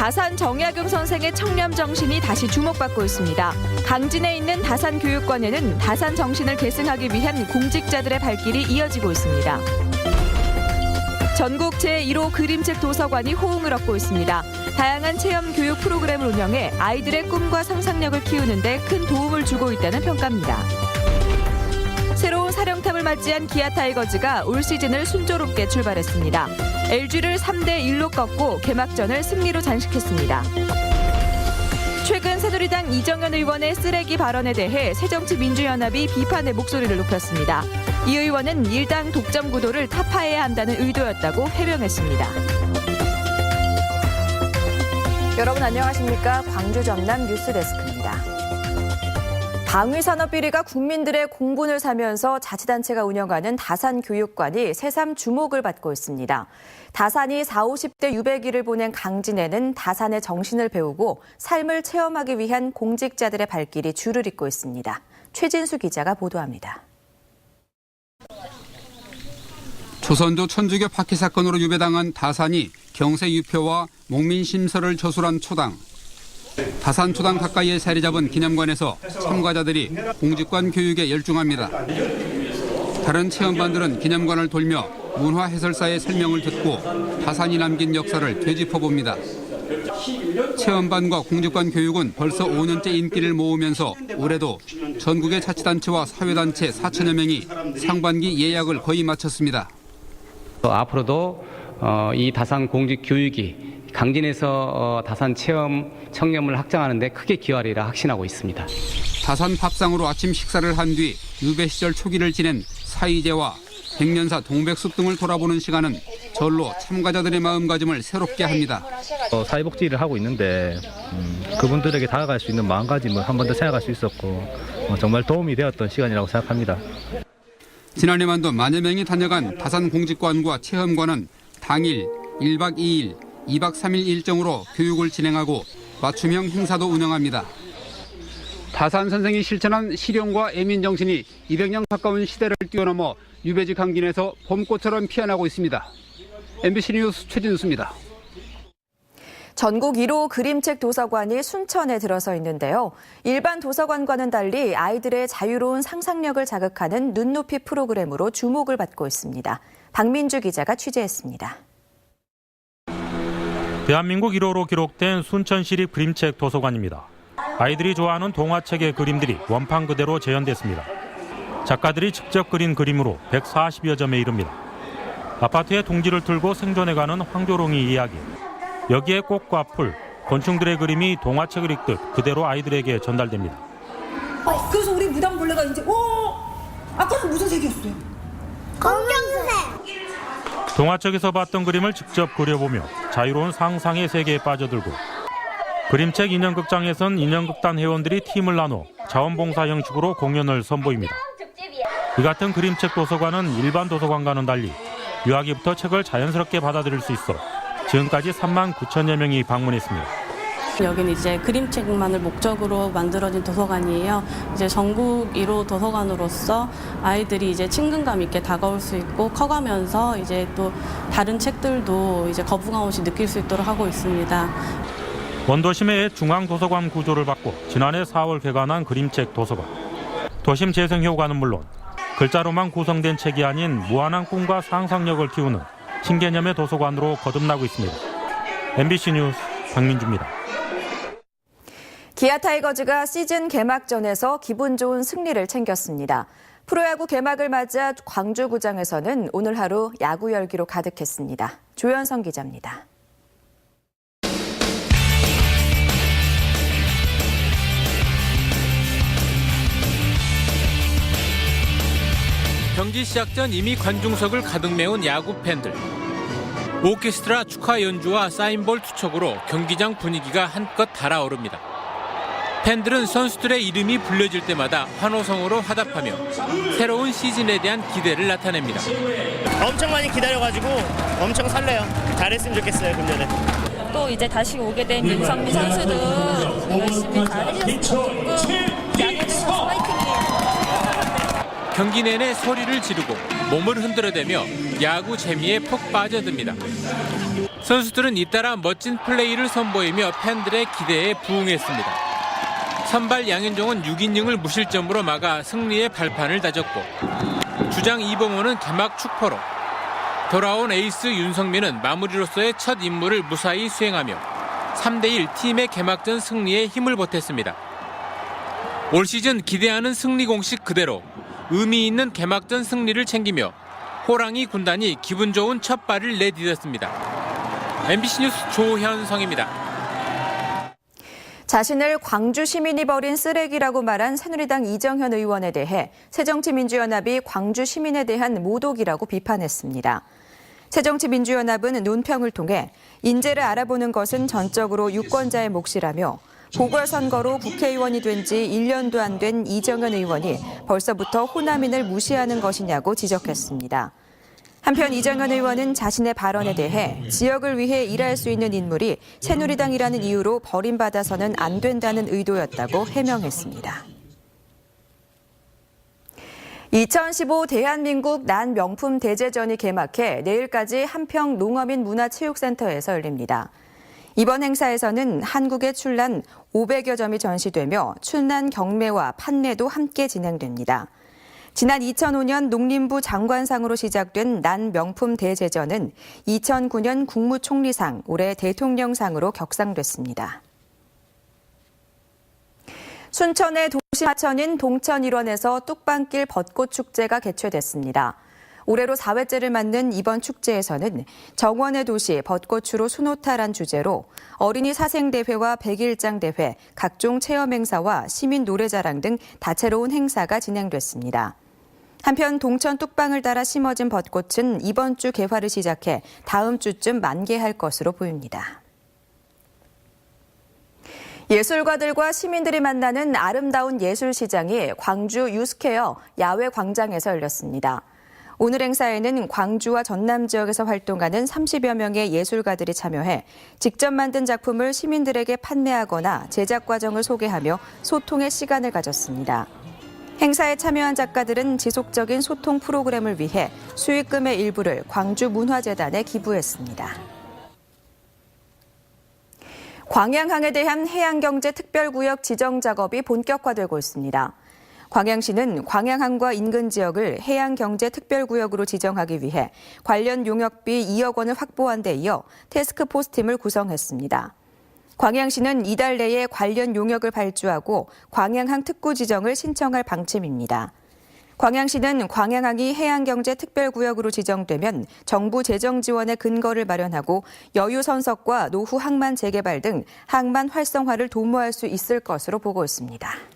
다산 정약용 선생의 청렴 정신이 다시 주목받고 있습니다. 강진에 있는 다산교육관에는 다산 정신을 계승하기 위한 공직자들의 발길이 이어지고 있습니다. 전국 제1호 그림책 도서관이 호응을 얻고 있습니다. 다양한 체험 교육 프로그램을 운영해 아이들의 꿈과 상상력을 키우는 데 큰 도움을 주고 있다는 평가입니다. 새로운 사령탑을 맞이한 기아 타이거즈가 올 시즌을 순조롭게 출발했습니다. LG를 3대1로 꺾고 개막전을 승리로 장식했습니다. 최근 새누리당 이정현 의원의 쓰레기 발언에 대해 새정치민주연합이 비판의 목소리를 높였습니다. 이 의원은 일당 독점 구도를 타파해야 한다는 의도였다고 해명했습니다. 여러분 안녕하십니까? 광주 전남 뉴스데스크입니다. 방위산업 비리가 국민들의 공분을 사면서 자치단체가 운영하는 다산교육관이 새삼 주목을 받고 있습니다. 다산이 40, 50대 유배기를 보낸 강진에는 다산의 정신을 배우고 삶을 체험하기 위한 공직자들의 발길이 줄을 잇고 있습니다. 최진수 기자가 보도합니다. 조선조 천주교 박해 사건으로 유배당한 다산이 경세 유표와 목민심서를 저술한 초당. 다산 초당 가까이에 자리 잡은 기념관에서 참가자들이 공직관 교육에 열중합니다. 다른 체험반들은 기념관을 돌며 문화 해설사의 설명을 듣고 다산이 남긴 역사를 되짚어봅니다. 체험반과 공직관 교육은 벌써 5년째 인기를 모으면서 올해도 전국의 자치단체와 사회단체 4천여 명이 상반기 예약을 거의 마쳤습니다. 앞으로도 이 다산 공직 교육이 강진에서 다산 체험 청렴을 확장하는 데 크게 기여하리라 확신하고 있습니다. 다산 밥상으로 아침 식사를 한 뒤 유배 시절 초기를 지낸 사이제와 백년사 동백숲 등을 돌아보는 시간은 절로 참가자들의 마음가짐을 새롭게 합니다. 사회복지 일을 하고 있는데 그분들에게 다가갈 수 있는 마음가짐을 한 번 더 생각할 수 있었고 정말 도움이 되었던 시간이라고 생각합니다. 지난해만도 만여 명이 다녀간 다산 공직관과 체험관은 당일 1박 2일, 2박 3일 일정으로 교육을 진행하고 맞춤형 행사도 운영합니다. 다산 선생이 실천한 실용과 애민 정신이 200년 가까운 시대를 뛰어넘어 유배지 강진에서 봄꽃처럼 피어나고 있습니다. MBC 뉴스 최진수입니다. 전국 1호 그림책 도서관이 순천에 들어서 있는데요. 일반 도서관과는 달리 아이들의 자유로운 상상력을 자극하는 눈높이 프로그램으로 주목을 받고 있습니다. 박민주 기자가 취재했습니다. 대한민국 1호로 기록된 순천시립 그림책 도서관입니다. 아이들이 좋아하는 동화책의 그림들이 원판 그대로 재현됐습니다. 작가들이 직접 그린 그림으로 140여 점에 이릅니다. 아파트에 둥지를 틀고 생존해가는 황조롱이 이야기. 여기에 꽃과 풀, 곤충들의 그림이 동화책을 읽듯 그대로 아이들에게 전달됩니다. 그래서 우리 무당벌레가 이제 아까는 무슨 색이었어요? 검정색. 동화책에서 봤던 그림을 직접 그려보며 자유로운 상상의 세계에 빠져들고 그림책 인형극장에선 인형극단 회원들이 팀을 나눠 자원봉사 형식으로 공연을 선보입니다. 이 같은 그림책 도서관은 일반 도서관과는 달리 유아기부터 책을 자연스럽게 받아들일 수 있어 지금까지 3만 9천여 명이 방문했습니다. 여기는 이제 그림책만을 목적으로 만들어진 도서관이에요. 이제 전국 1호 도서관으로서 아이들이 이제 친근감 있게 다가올 수 있고 커가면서 이제 또 다른 책들도 이제 거부감 없이 느낄 수 있도록 하고 있습니다. 원도심의 중앙도서관 구조를 바꿔 지난해 4월 개관한 그림책 도서관. 도심 재생 효과는 물론 글자로만 구성된 책이 아닌 무한한 꿈과 상상력을 키우는 신개념의 도서관으로 거듭나고 있습니다. MBC 뉴스 박민주입니다. 기아 타이거즈가 시즌 개막전에서 기분 좋은 승리를 챙겼습니다. 프로야구 개막을 맞아 광주구장에서는 오늘 하루 야구 열기로 가득했습니다. 조현성 기자입니다. 경기 시작 전 이미 관중석을 가득 메운 야구 팬들. 오케스트라 축하 연주와 사인볼 투척으로 경기장 분위기가 한껏 달아오릅니다. 팬들은 선수들의 이름이 불려질 때마다 환호성으로 화답하며 새로운 시즌에 대한 기대를 나타냅니다. 엄청 많이 기다려가지고 엄청 설레요. 잘했으면 좋겠어요, 금년에. 또 이제 다시 오게 된 윤성민 선수도 열심히 잘 해줬으면 좋겠고 야구팀 파이팅이에요. 경기 내내 소리를 지르고 몸을 흔들어대며 야구 재미에 푹 빠져듭니다. 선수들은 잇따라 멋진 플레이를 선보이며 팬들의 기대에 부응했습니다. 선발 양현종은 6이닝을 무실점으로 막아 승리의 발판을 다졌고 주장 이범호는 개막 축포로 돌아온 에이스 윤성민은 마무리로서의 첫 임무를 무사히 수행하며 3대1 팀의 개막전 승리에 힘을 보탰습니다. 올 시즌 기대하는 승리 공식 그대로 의미 있는 개막전 승리를 챙기며 호랑이 군단이 기분 좋은 첫 발을 내디뎠습니다. MBC 뉴스 조현성입니다. 자신을 광주 시민이 버린 쓰레기라고 말한 새누리당 이정현 의원에 대해 새정치민주연합이 광주 시민에 대한 모독이라고 비판했습니다. 새정치민주연합은 논평을 통해 인재를 알아보는 것은 전적으로 유권자의 몫이라며 보궐선거로 국회의원이 된 지 1년도 안 된 이정현 의원이 벌써부터 호남인을 무시하는 것이냐고 지적했습니다. 한편 이정현 의원은 자신의 발언에 대해 지역을 위해 일할 수 있는 인물이 새누리당이라는 이유로 버림받아서는 안 된다는 의도였다고 해명했습니다. 2015 대한민국 난명품 대제전이 개막해 내일까지 한평 농어민 문화체육센터에서 열립니다. 이번 행사에서는 한국의 출란 500여 점이 전시되며 출란 경매와 판매도 함께 진행됩니다. 지난 2005년 농림부 장관상으로 시작된 난명품 대제전은 2009년 국무총리상, 올해 대통령상으로 격상됐습니다. 순천의 도시 하천인 동천 일원에서 뚝방길 벚꽃 축제가 개최됐습니다. 올해로 4회째를 맞는 이번 축제에서는 정원의 도시 벚꽃으로 수놓다란 주제로 어린이 사생대회와 백일장대회, 각종 체험 행사와 시민 노래자랑 등 다채로운 행사가 진행됐습니다. 한편 동천 뚝방을 따라 심어진 벚꽃은 이번 주 개화를 시작해 다음 주쯤 만개할 것으로 보입니다. 예술가들과 시민들이 만나는 아름다운 예술시장이 광주 유스케어 야외 광장에서 열렸습니다. 오늘 행사에는 광주와 전남 지역에서 활동하는 30여 명의 예술가들이 참여해 직접 만든 작품을 시민들에게 판매하거나 제작 과정을 소개하며 소통의 시간을 가졌습니다. 행사에 참여한 작가들은 지속적인 소통 프로그램을 위해 수익금의 일부를 광주문화재단에 기부했습니다. 광양항에 대한 해양경제 특별구역 지정 작업이 본격화되고 있습니다. 광양시는 광양항과 인근 지역을 해양경제 특별구역으로 지정하기 위해 관련 용역비 2억 원을 확보한 데 이어 태스크포스 팀을 구성했습니다. 광양시는 이달 내에 관련 용역을 발주하고 광양항 특구 지정을 신청할 방침입니다. 광양시는 광양항이 해양경제 특별구역으로 지정되면 정부 재정 지원의 근거를 마련하고 여유 선석과 노후 항만 재개발 등 항만 활성화를 도모할 수 있을 것으로 보고 있습니다.